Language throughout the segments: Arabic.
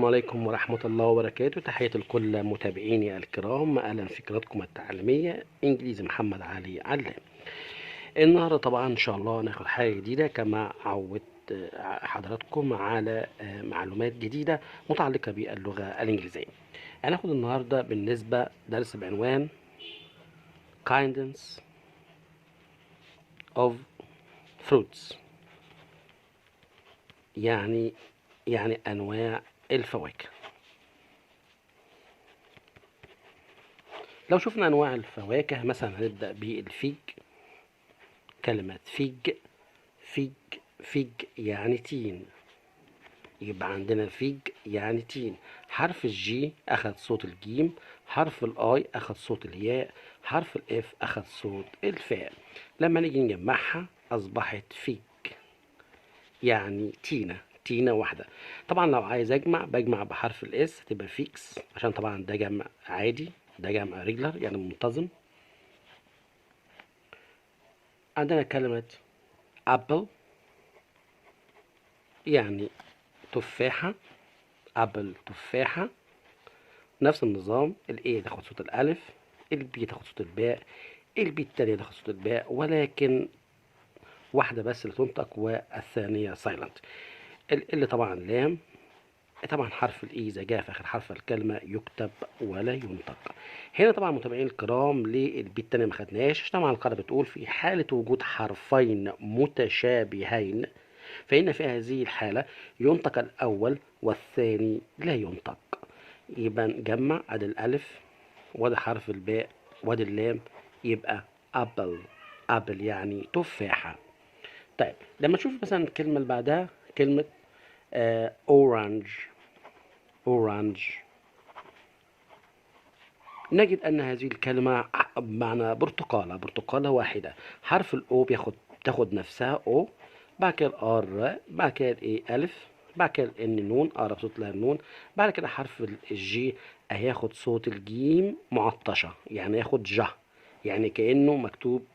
السلام عليكم ورحمة الله وبركاته. تحية لكل متابعيني الكرام، أهلا في قناتكم التعليمية إنجليزي محمد علي علام. النهاردة طبعا إن شاء الله هناخد حاجة جديدة كما عودت حضراتكم على معلومات جديدة متعلقة باللغة الإنجليزية. هناخد النهاردة بالنسبة درس بعنوان Kinds of Fruits، يعني أنواع الفواكه. لو شفنا أنواع الفواكه مثلا هنبدأ بالفيج. كلمة فيج يعني تين، يبقى عندنا فيج يعني تين. حرف الجي أخذ صوت الجيم، حرف الآي أخذ صوت الياء، حرف الإف أخذ صوت الفاء. لما نيجي نجمعها أصبحت فيج، يعني تينة واحدة. طبعا لو عايز أجمع بجمع بحرف الإس تبقى فيكس، عشان طبعا ده جمع عادي، ده جمع ريجلر يعني منتظم. عندنا كلمة أبل يعني تفاحة، أبل تفاحة. نفس النظام، الإيه تاخد صوت الألف، البي تاخد صوت الباء، البي التانية تاخد صوت الباء، ولكن واحدة بس اللي تنطق والثانية سايلنت. اللي طبعا لام. طبعا حرف الإي إذا جاء في آخر حرف الكلمة يكتب ولا ينطق. هنا طبعا متابعين الكرام للبي التانية ما خدناش. طبعا القاعدة بتقول في حالة وجود حرفين متشابهين فإن في هذه الحالة ينطق الأول والثاني لا ينطق. يبقى نجمع ادي الألف وادي حرف الباء وادي اللام، يبقى أبل يعني تفاحة. طيب لما نشوف مثلا الكلمة اللي بعدها كلمة أورانج. نجد أن هذه الكلمة بمعنى برتقالة واحدة. حرف الأو تاخد نفسها أو، بعد كده الآر، بعد كده الإيه ألف، بعد كده الإن نون، أقرب صوت لها النون. بعد كده حرف الجي هياخد صوت الجيم معطشة، يعني ياخد جه، يعني كأنه مكتوب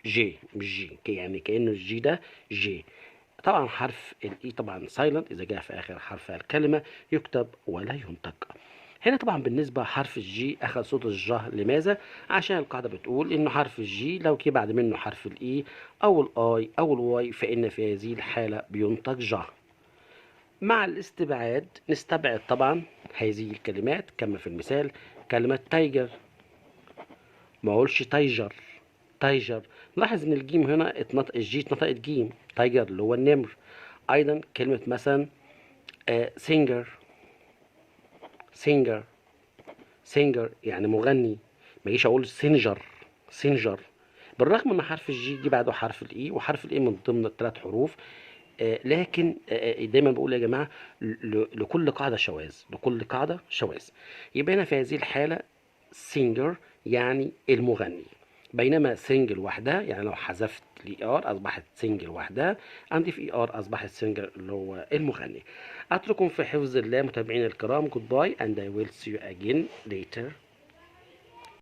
جي مش جي، يعني كأنه الجي ده جي. طبعا حرف الإي طبعا سايلنت، إذا جاء في آخر حرف الكلمة يكتب ولا ينطق. هنا طبعا بالنسبة حرف الجي أخذ صوت الجه. لماذا؟ عشان القاعدة بتقول إنه حرف الجي لو جه بعد منه حرف الإي أو الآي أو الواي فإن في هذه الحالة بينطق جه. مع الاستبعاد نستبعد طبعا هذه الكلمات كما في المثال كلمة تايجر، ما أقولش تايجر. لاحظ إن الجيم هنا الجي اتنطقت جيم. تايجر اللي هو النمر. أيضا كلمة مثلا سينجر يعني مغني، ما يجيش اقول سينجر. بالرغم ان حرف الجي جه بعده حرف الاي، وحرف الاي من ضمن الثلاث حروف، لكن دايما بقول يا جماعه لكل قاعده شواذ. يبقى هنا في هذه الحاله سينجر يعني المغني، بينما سنجل وحدها يعني لو حذفت الاي ار اصبحت سنجل وحدها، عندي في اي ار اصبحت سنجل اللي هو المغني. اترككم في حفظ الله متابعينا الكرام. جود باي and I will see you again later.